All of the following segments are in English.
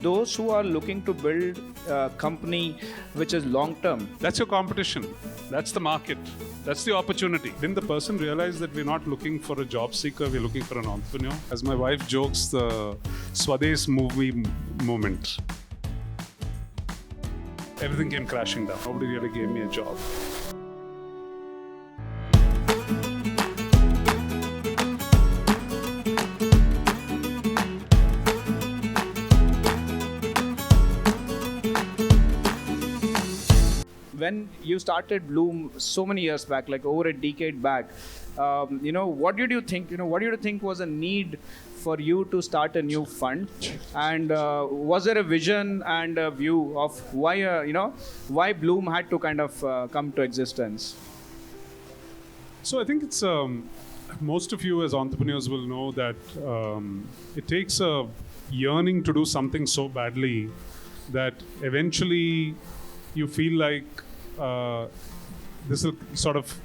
Those who are looking to build a company which is long term. That's your competition. That's the market. That's the opportunity. Didn't the person realize that we're not looking for a job seeker, we're looking for an entrepreneur? As my wife jokes, the Swades movie moment. Everything came crashing down. Nobody really gave me a job. When you started Blume so many years back, like over a decade back, what did you think? What did you think was a need for you to start a new fund? And was there a vision and a view of why Blume had to kind of come to existence? So I think it's most of you as entrepreneurs will know that it takes a yearning to do something so badly that eventually you feel like this will sort of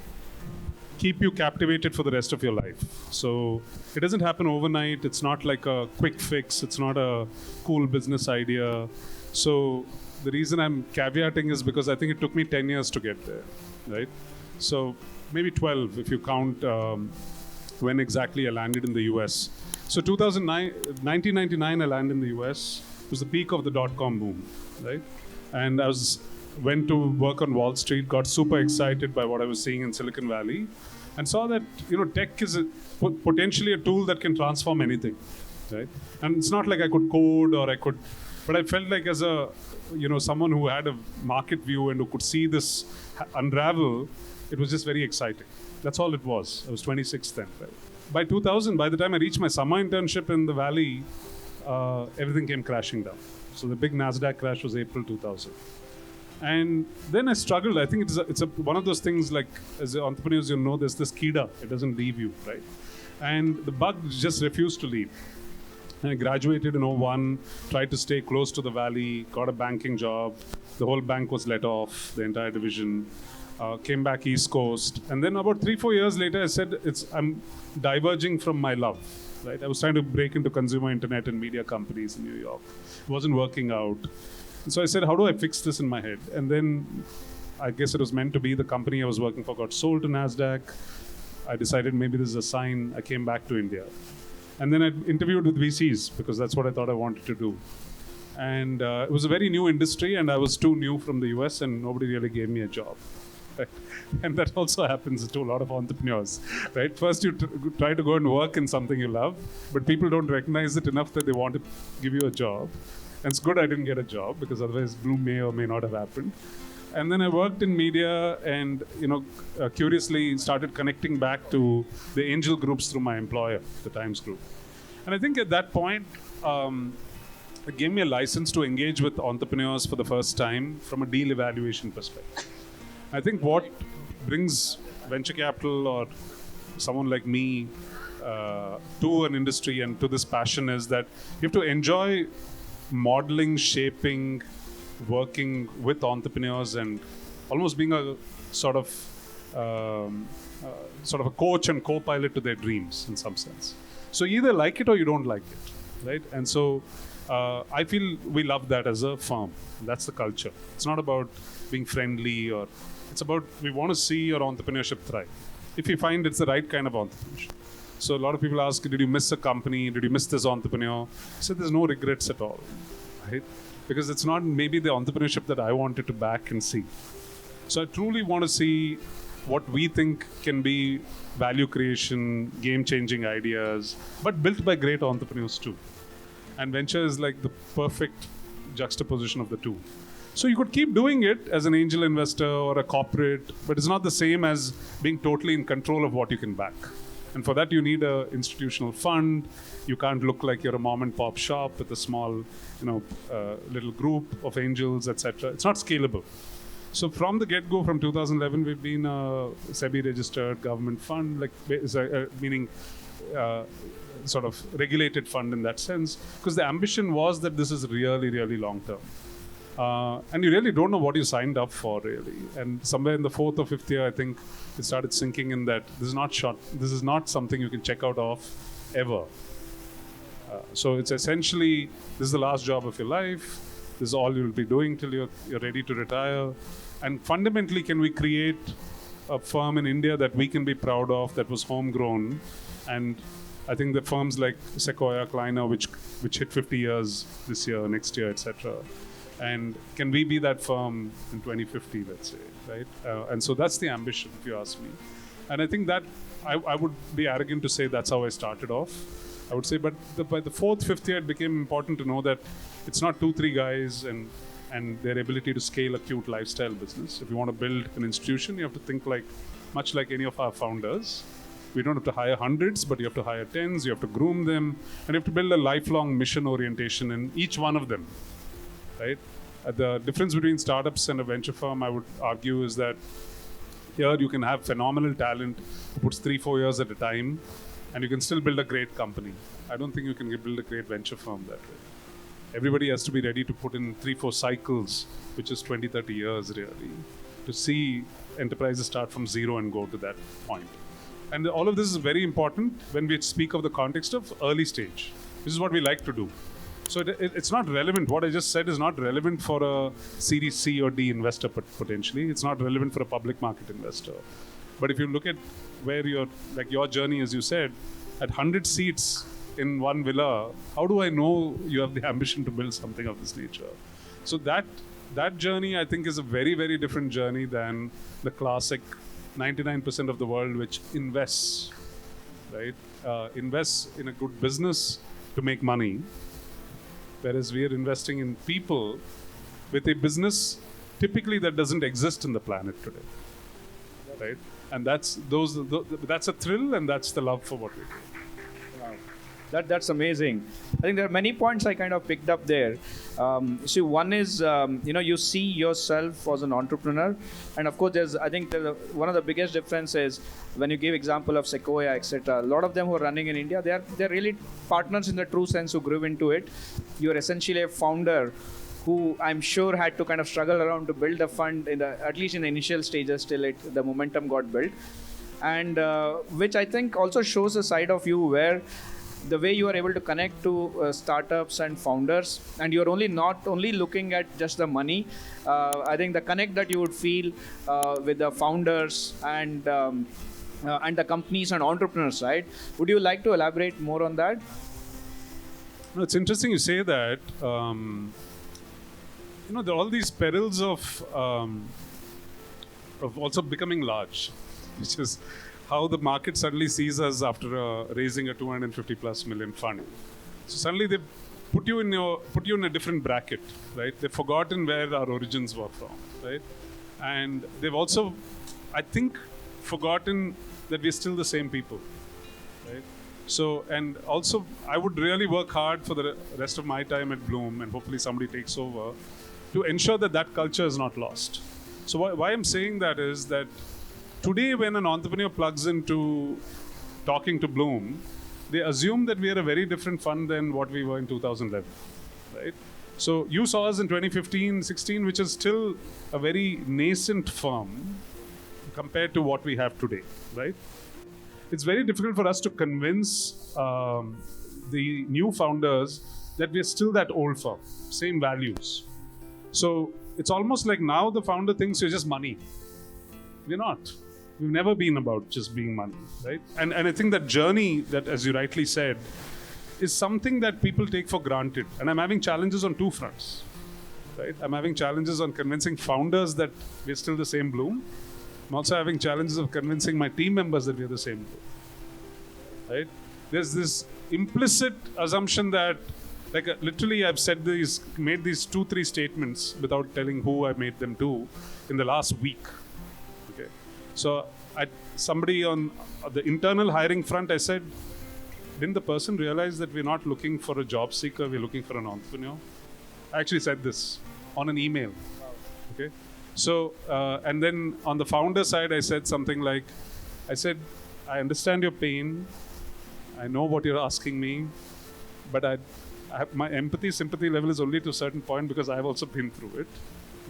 keep you captivated for the rest of your life. So it doesn't happen overnight. It's not like a quick fix. It's not a cool business idea. So the reason I'm caveating is because I think it took me 10 years to get there, right? So maybe 12 if you count when exactly I landed in the US. So 1999 I landed in the US. It was the peak of the dot-com boom, right? And I went to work on Wall Street, got super excited by what I was seeing in Silicon Valley, and saw that tech is potentially a tool that can transform anything, right? And it's not like I could code or but I felt like as a someone who had a market view and who could see this unravel, it was just very exciting. That's all it was. I was 26 then, right? By 2000, by the time I reached my summer internship in the Valley, everything came crashing down. So the big NASDAQ crash was April 2000. And then I struggled. I think it's one of those things, like as entrepreneurs, there's this kida. It doesn't leave you, right? And the bug just refused to leave. And I graduated in 2001, tried to stay close to the Valley, got a banking job. The whole bank was let off, the entire division. Came back East Coast. And then about 3-4 years later, I said, I'm diverging from my love, right? I was trying to break into consumer internet and media companies in New York. It wasn't working out. So I said, how do I fix this in my head? And then I guess it was meant to be. The company I was working for got sold to NASDAQ. I decided maybe this is a sign. I came back to India. And then I interviewed with VCs because that's what I thought I wanted to do. And it was a very new industry and I was too new from the US and nobody really gave me a job. Right? And that also happens to a lot of entrepreneurs, right? First you try to go and work in something you love, but people don't recognize it enough that they want to give you a job. And it's good I didn't get a job because otherwise Blume may or may not have happened. And then I worked in media and, curiously started connecting back to the angel groups through my employer, the Times Group. And I think at that point, it gave me a license to engage with entrepreneurs for the first time from a deal evaluation perspective. I think what brings venture capital or someone like me to an industry and to this passion is that you have to enjoy modeling, shaping, working with entrepreneurs and almost being a sort of a coach and co-pilot to their dreams in some sense. So either like it or you don't like it, right? And so I feel we love that as a firm. That's the culture. It's not about being friendly it's about we want to see your entrepreneurship thrive. If you find it's the right kind of entrepreneurship. So a lot of people ask, did you miss a company? Did you miss this entrepreneur? I said, there's no regrets at all, right? Because it's not maybe the entrepreneurship that I wanted to back and see. So I truly want to see what we think can be value creation, game-changing ideas, but built by great entrepreneurs too. And venture is like the perfect juxtaposition of the two. So you could keep doing it as an angel investor or a corporate, but it's not the same as being totally in control of what you can back. And for that, you need an institutional fund. You can't look like you're a mom and pop shop with a small, little group of angels, etc. It's not scalable. So from the get-go, from 2011, we've been a SEBI-registered government fund, meaning sort of regulated fund in that sense, because the ambition was that this is really, really long-term. And you really don't know what you signed up for, really. And somewhere in the 4th or 5th year, I think it started sinking in that this is not something you can check out of ever. So it's essentially, this is the last job of your life. This is all you'll be doing till you're ready to retire. And fundamentally, can we create a firm in India that we can be proud of, that was homegrown? And I think the firms like Sequoia, Kleiner, which hit 50 years this year, next year, etc. And can we be that firm in 2050, let's say, right? And so that's the ambition, if you ask me. And I think that I would be arrogant to say that's how I started off. I would say, but by the fourth, fifth year, it became important to know that it's not 2-3 guys and their ability to scale a cute lifestyle business. If you want to build an institution, you have to think much like any of our founders. We don't have to hire hundreds, but you have to hire tens, you have to groom them, and you have to build a lifelong mission orientation in each one of them, right? The difference between startups and a venture firm, I would argue, is that here you can have phenomenal talent who puts 3-4 years at a time, and you can still build a great company. I don't think you can build a great venture firm that way. Everybody has to be ready to put in 3-4 cycles, which is 20-30 years really, to see enterprises start from zero and go to that point. And all of this is very important when we speak of the context of early stage. This is what we like to do. So it's not relevant. What I just said is not relevant for a Series C or D investor potentially. It's not relevant for a public market investor. But if you look at where your journey, as you said, at 100 seats in one villa, how do I know you have the ambition to build something of this nature? So that journey, I think, is a very, very different journey than the classic 99% of the world which invests, right? Invests in a good business to make money, whereas we are investing in people with a business typically that doesn't exist in the planet today, right? And that's a thrill, and that's the love for what we do. Wow. That's amazing. I think there are many points I kind of picked up there. See, one is, you see yourself as an entrepreneur. And of course, I think one of the biggest differences when you give example of Sequoia, etc. A lot of them who are running in India, they're really partners in the true sense who grew into it. You're essentially a founder who I'm sure had to kind of struggle around to build a fund, at least in the initial stages till the momentum got built. And which I think also shows a side of you where the way you are able to connect to startups and founders, and you're not only looking at just the money. I think the connect that you would feel with the founders and the companies and entrepreneurs, right? Would you like to elaborate more on that? No, it's interesting you say that. There are all these perils of also becoming large, which is how the market suddenly sees us after raising a 250 plus million fund. So suddenly they put you in a different bracket, right? They've forgotten where our origins were from, right? And they've also, I think, forgotten that we're still the same people, right? So, and also, I would really work hard for the rest of my time at Blume, and hopefully somebody takes over, to ensure that culture is not lost. So why I'm saying that is that today, when an entrepreneur plugs into talking to Blume, they assume that we are a very different fund than what we were in 2011, right? So you saw us in 2015, 16, which is still a very nascent firm compared to what we have today, right? It's very difficult for us to convince the new founders that we are still that old firm, same values. So it's almost like now the founder thinks you're just money. We're not. We've never been about just being money, right? And I think that journey that, as you rightly said, is something that people take for granted. And I'm having challenges on two fronts, right? I'm having challenges on convincing founders that we're still the same Blume. I'm also having challenges of convincing my team members that we're the same Blume, right? There's this implicit assumption that, literally I've made these 2-3 statements without telling who I made them to in the last week. Okay. So somebody on the internal hiring front, I said, didn't the person realize that we're not looking for a job seeker, we're looking for an entrepreneur? I actually said this on an email. Okay. So, and then on the founder side, I said something like, I understand your pain. I know what you're asking me, but my sympathy level is only to a certain point because I've also been through it.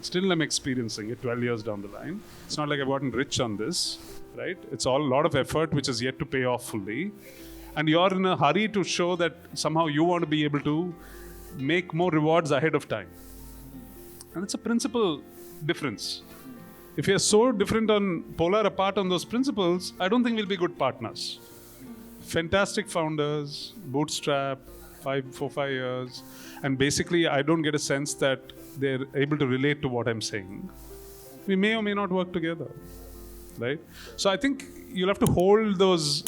Still I'm experiencing it 12 years down the line. It's not like I've gotten rich on this, right? It's all a lot of effort which is yet to pay off fully. and you're in a hurry to show that somehow you want to be able to make more rewards ahead of time. And it's a principle difference. If you're so different polar apart on those principles, I don't think we'll be good partners. Fantastic founders, bootstrap, 4-5 years, and basically I don't get a sense that they're able to relate to what I'm saying. We may or may not work together, right? So I think you'll have to hold those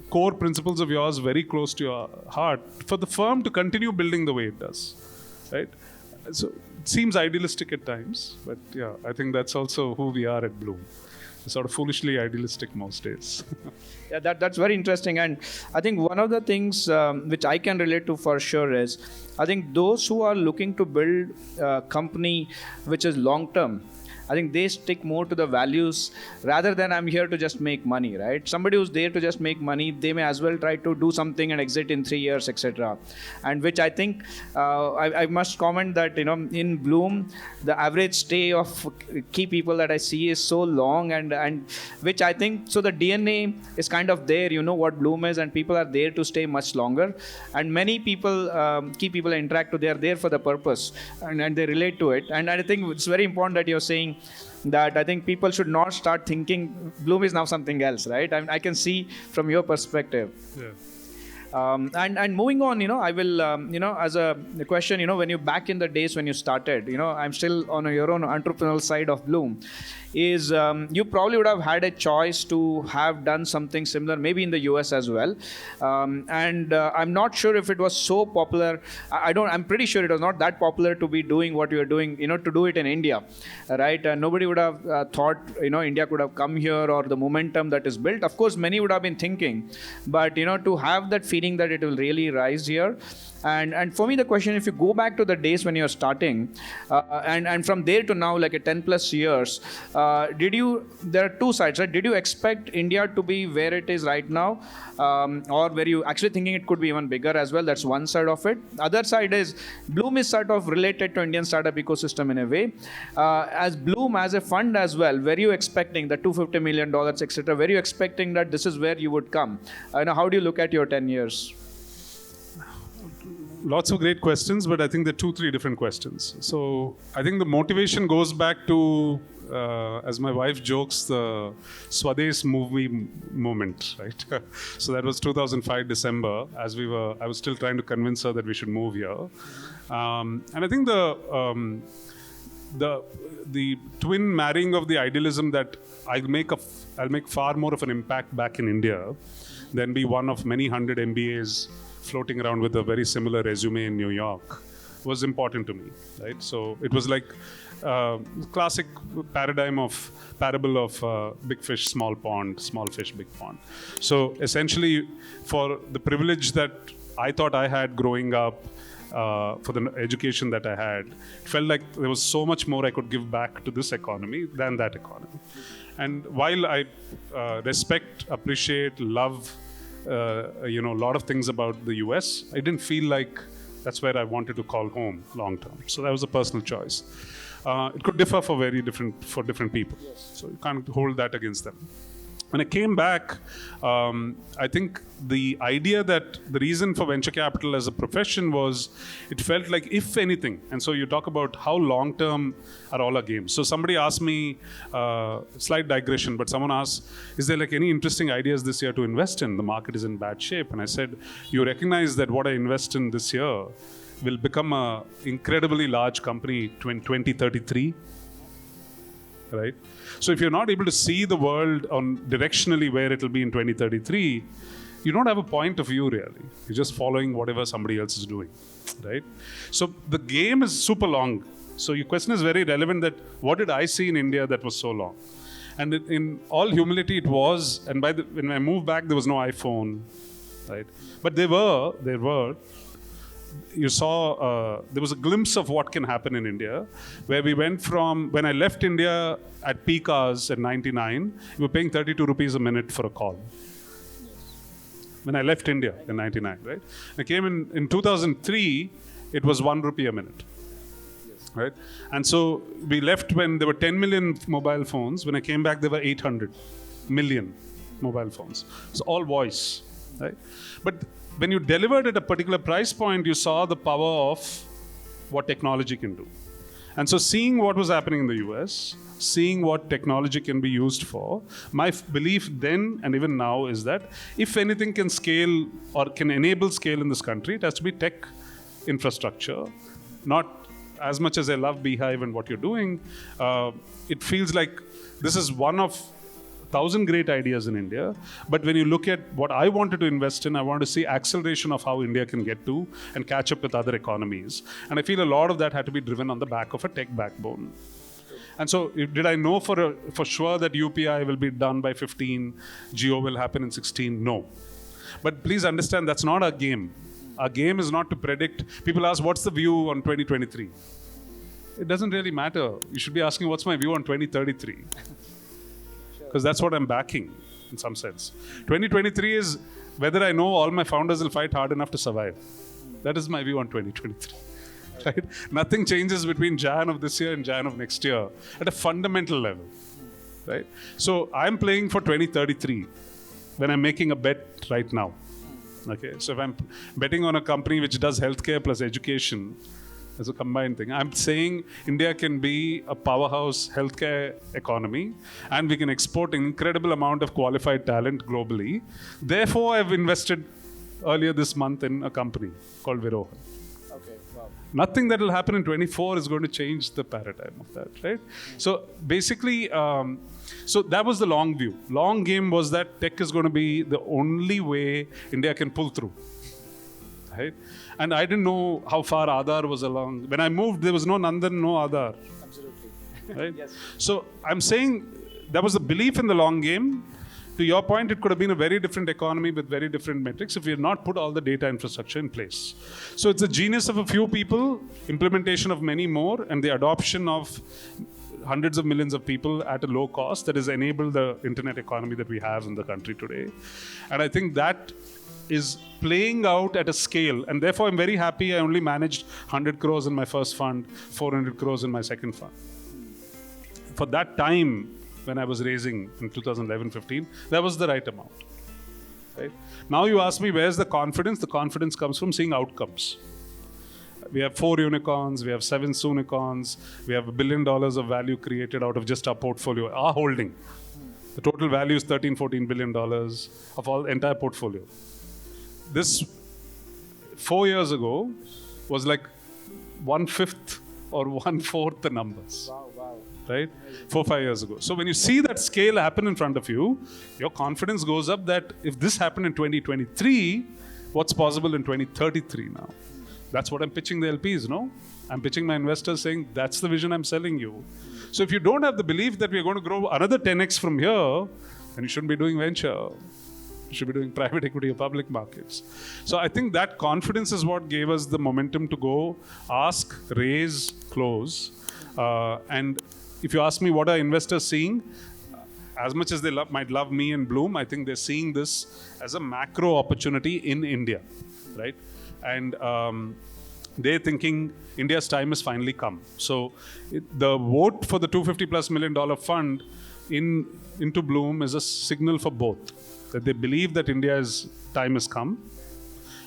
core principles of yours very close to your heart for the firm to continue building the way it does, right? So it seems idealistic at times, but yeah, I think that's also who we are at Blume. We're sort of foolishly idealistic most days. Yeah, that's very interesting. And I think one of the things which I can relate to for sure is, I think those who are looking to build a company which is long-term, I think they stick more to the values rather than I'm here to just make money, right? Somebody who's there to just make money, they may as well try to do something and exit in 3 years, etc. And which I think, I must comment that, in Blume, the average stay of key people that I see is so long, and which I think, so the DNA is kind of there, what Blume is, and people are there to stay much longer. And many people, key people I interact with, they are there for the purpose, and they relate to it. And I think it's very important that you're saying that I think people should not start thinking Blume is now something else, right? I can see from your perspective. Yeah. And moving on, I will, as a question, when you back in the days when you started, I'm still on your own entrepreneurial side of Blume, is you probably would have had a choice to have done something similar, maybe in the US as well. I'm not sure if it was so popular. I'm pretty sure it was not that popular to be doing what you are doing, to do it in India, right? Nobody would have thought, India could have come here, or the momentum that is built. Of course, many would have been thinking, but, to have that feeling that it will really rise here. And for me, the question, if you go back to the days when you're starting, and from there to now, like a 10 plus years, there are two sides, right? Did you expect India to be where it is right now? Or were you actually thinking it could be even bigger as well? That's one side of it. Other side is, Blume is sort of related to Indian startup ecosystem in a way. As Blume, as a fund as well, were you expecting the $250 million, etc.? Were you expecting that this is where you would come? How do you look at your 10 years? Lots of great questions, but I think they're 2-3 different questions. So I think the motivation goes back to, as my wife jokes, the Swadesh movie moment, right? So that was 2005 December, as I was still trying to convince her that we should move here. And I think the twin marrying of the idealism that I'll make far more of an impact back in India than be one of many hundred MBAs floating around with a very similar resume in New York was important to me, right? So it was like classic parable of big fish, small pond, small fish, big pond. So essentially, for the privilege that I thought I had growing up, for the education that I had, it felt like there was so much more I could give back to this economy than that economy. And while I respect, appreciate, love, a lot of things about the US, I didn't feel like that's where I wanted to call home long term. So that was a personal choice. It could differ for different people. Yes. So you can't hold that against them. When I came back, I think the idea that the reason for venture capital as a profession was, it felt like, if anything, and so you talk about how long-term are all our games. So somebody asked me, slight digression, but someone asked, is there like any interesting ideas this year to invest in? The market is in bad shape. And I said, you recognize that what I invest in this year will become an incredibly large company in 2033, right? So if you're not able to see the world on directionally where it'll be in 2033, you don't have a point of view really. You're just following whatever somebody else is doing, right? So the game is super long. So your question is very relevant, that what did I see in India that was so long? And in all humility it was, and when I moved back there was no iPhone, right? But there were. You saw, there was a glimpse of what can happen in India, where we went from, when I left India at peak hours in 99, we were paying 32 rupees a minute for a call. When I left India in 99, right? I came in 2003, it was 1 rupee a minute, right? And so we left when there were 10 million mobile phones. When I came back, there were 800 million mobile phones. It's all voice. right? But when you delivered at a particular price point, you saw the power of what technology can do. And so seeing what was happening in the US, seeing what technology can be used for, my belief then and even now is that if anything can scale or can enable scale in this country, it has to be tech infrastructure. Not as much as I love BHIVE and what you're doing, it feels like this is one of 1,000 great ideas in India. But when you look at what I wanted to invest in, I want to see acceleration of how India can get to and catch up with other economies. And I feel a lot of that had to be driven on the back of a tech backbone. And so did I know for sure that UPI will be done by 15, Geo will happen in 16? No. But please understand, that's not our game. Our game is not to predict. People ask, what's the view on 2023? It doesn't really matter. You should be asking, what's my view on 2033? Because that's what I'm backing in some sense. 2023 is whether I know all my founders will fight hard enough to survive. That is my view on 2023. Right? Nothing changes between Jan of this year and Jan of next year at a fundamental level. Right? So I'm playing for 2033 when I'm making a bet right now. Okay, so if I'm betting on a company which does healthcare plus education as a combined thing, I'm saying India can be a powerhouse healthcare economy and we can export an incredible amount of qualified talent globally. Therefore, I've invested earlier this month in a company called Viroha. Okay, wow. Nothing that will happen in 24 is going to change the paradigm of that, right? So basically, so that was the long view. Long game was that tech is going to be the only way India can pull through, right? And I didn't know how far Aadhaar was along. When I moved, there was no Nandan, no Aadhaar. Absolutely. Right? Yes. So I'm saying that was the belief in the long game. To your point, it could have been a very different economy with very different metrics if we had not put all the data infrastructure in place. So it's a genius of a few people, implementation of many more, and the adoption of hundreds of millions of people at a low cost that has enabled the internet economy that we have in the country today. And I think that is playing out at a scale. And therefore, I'm very happy I only managed 100 crores in my first fund, 400 crores in my second fund. For that time, when I was raising in 2011-15, that was the right amount. Right? Now you ask me, where's the confidence? The confidence comes from seeing outcomes. We have 4 unicorns, we have 7 soonicorns, we have $1 billion of value created out of just our portfolio, our holding. The total value is $13-14 billion of all entire portfolio. This 4 years ago was like 1/5 or 1/4 the numbers. Wow, wow. Right? 4-5 years ago. So when you see that scale happen in front of you, your confidence goes up that if this happened in 2023, what's possible in 2033 now? That's what I'm pitching the LPs, no? I'm pitching my investors saying, that's the vision I'm selling you. So if you don't have the belief that we're going to grow another 10x from here, then you shouldn't be doing venture. You should be doing private equity or public markets. So I think that confidence is what gave us the momentum to go ask, raise, close. And if you ask me what are investors seeing, as much as they might love me and Blume, I think they're seeing this as a macro opportunity in India, right? And they're thinking India's time has finally come. So the vote for the $250+ million fund into Blume is a signal for both, that they believe that India's time has come.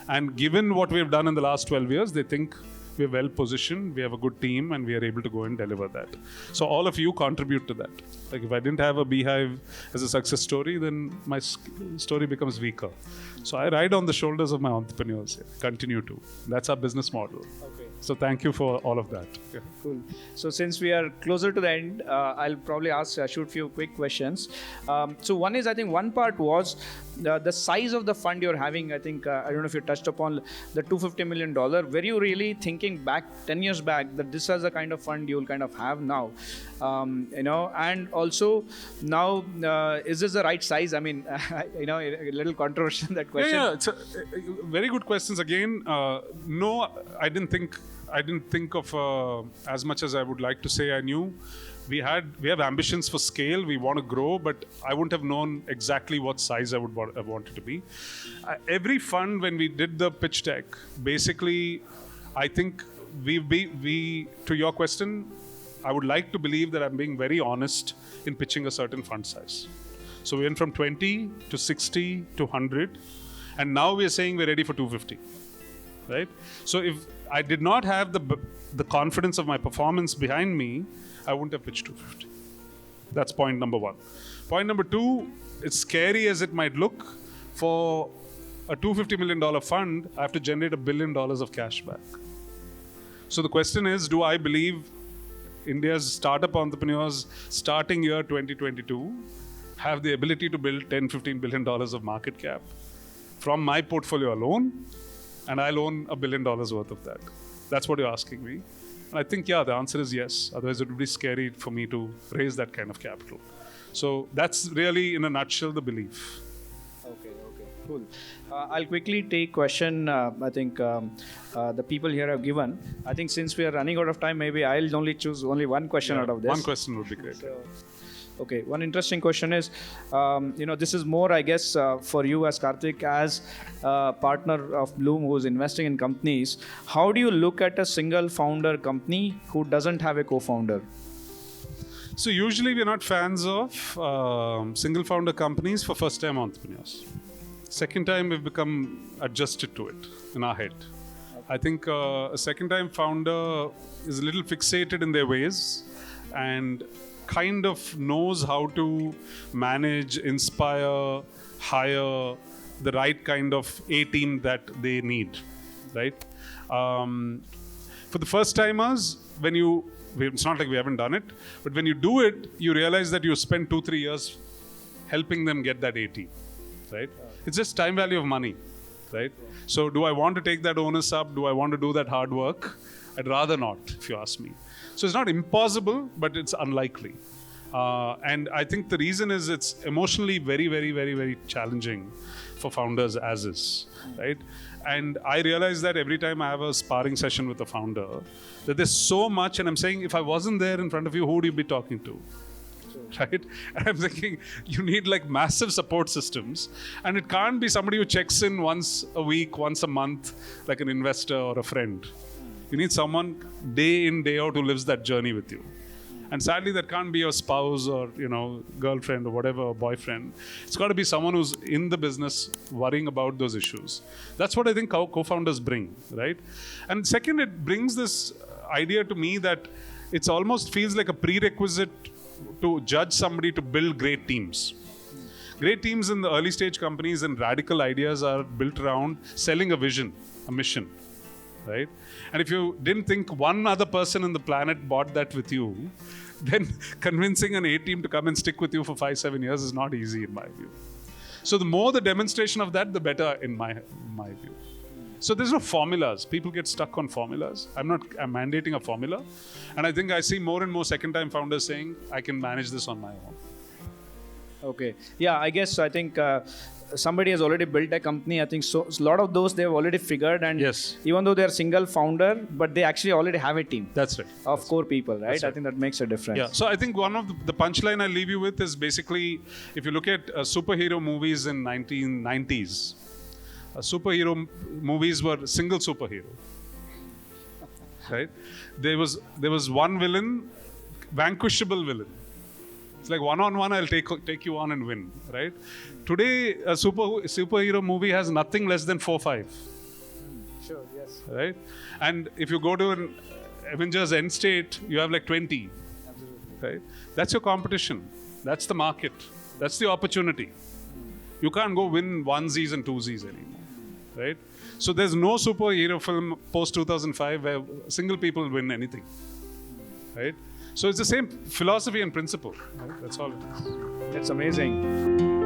And given what we have done in the last 12 years, they think we're well positioned, we have a good team, and we are able to go and deliver that. So all of you contribute to that. Like if I didn't have a BHIVE as a success story, then my story becomes weaker. So I ride on the shoulders of my entrepreneurs, continue to. That's our business model. Okay. So thank you for all of that. Yeah. Cool. So since we are closer to the end, I'll probably shoot few quick questions. So one is, I think one part was the size of the fund you're having. I think, I don't know if you touched upon the $250 million. Were you really thinking back 10 years back that this is the kind of fund you'll kind of have now? And also now, is this the right size? I mean, a little controversial that question. Yeah, it's very good questions again. No, I didn't think of as much as I would like to say I knew. We have ambitions for scale. We want to grow, but I wouldn't have known exactly what size I would have wanted to be. Every fund, when we did the pitch deck, basically, I think we to your question, I would like to believe that I'm being very honest in pitching a certain fund size. So we went from 20 to 60 to 100. And now we are saying we're ready for 250, right? So if I did not have the confidence of my performance behind me, I wouldn't have pitched 250. That's point number one. Point number two, it's scary as it might look, for a $250 million fund, I have to generate $1 billion of cash back. So the question is, do I believe India's startup entrepreneurs starting year 2022 have the ability to build $10-15 billion of market cap from my portfolio alone, and I'll own $1 billion worth of that? That's what you're asking me. And I think, yeah, the answer is yes. Otherwise, it would be scary for me to raise that kind of capital. So that's really, in a nutshell, the belief. Okay, cool. I'll quickly take question. I think the people here have given. I think since we are running out of time, maybe I'll only choose one question out of this. One question would be great. So, okay, one interesting question is, this is more, I guess, for you as Karthik, as partner of Blume who's investing in companies. How do you look at a single founder company who doesn't have a co-founder? So usually we're not fans of single founder companies for first time entrepreneurs. Second time we've become adjusted to it in our head. I think a second time founder is a little fixated in their ways and kind of knows how to manage, inspire, hire the right kind of A team that they need, right? For the first timers, it's not like we haven't done it, but when you do it, you realize that you spend 2-3 years helping them get that A team, right? It's just time value of money, right? So do I want to take that onus up? Do I want to do that hard work? I'd rather not, if you ask me. So it's not impossible, but it's unlikely. And I think the reason is it's emotionally very, very, very, very challenging for founders as is, right? And I realize that every time I have a sparring session with a founder, that there's so much, and I'm saying, if I wasn't there in front of you, who would you be talking to? Right? And I'm thinking, you need like massive support systems, and it can't be somebody who checks in once a week, once a month, like an investor or a friend. You need someone day in, day out who lives that journey with you. And sadly, that can't be your spouse or, girlfriend or whatever, or boyfriend. It's got to be someone who's in the business worrying about those issues. That's what I think co-founders bring, right? And second, it brings this idea to me that it almost feels like a prerequisite to judge somebody to build great teams. Great teams in the early stage companies and radical ideas are built around selling a vision, a mission, right? And if you didn't think one other person on the planet bought that with you, then convincing an A team to come and stick with you for 5-7 years is not easy in my view. So the more the demonstration of that, the better in my view. So there's no formulas. People get stuck on formulas. I'm mandating a formula. And I think I see more and more second-time founders saying, I can manage this on my own. Okay. Yeah, I think somebody has already built a company. I think so. A lot of those they've already figured, and yes, even though they're single founder, but they actually already have a team. That's right. Of core people, right? Right? I think that makes a difference. Yeah. So I think one of the punchline I leave you with is basically, if you look at superhero movies in 1990s, superhero movies were single superhero, right? There was one villain, vanquishable villain. It's like one-on-one, I'll take you on and win, right? Today, a superhero movie has nothing less than 4-5. Sure, yes. Right? And if you go to an Avengers End State, you have like 20. Absolutely. Right? That's your competition. That's the market. That's the opportunity. You can't go win onesies and twosies anymore, right? So there's no superhero film post-2005 where single people win anything, right? So it's the same philosophy and principle. Right? That's all it is. That's amazing.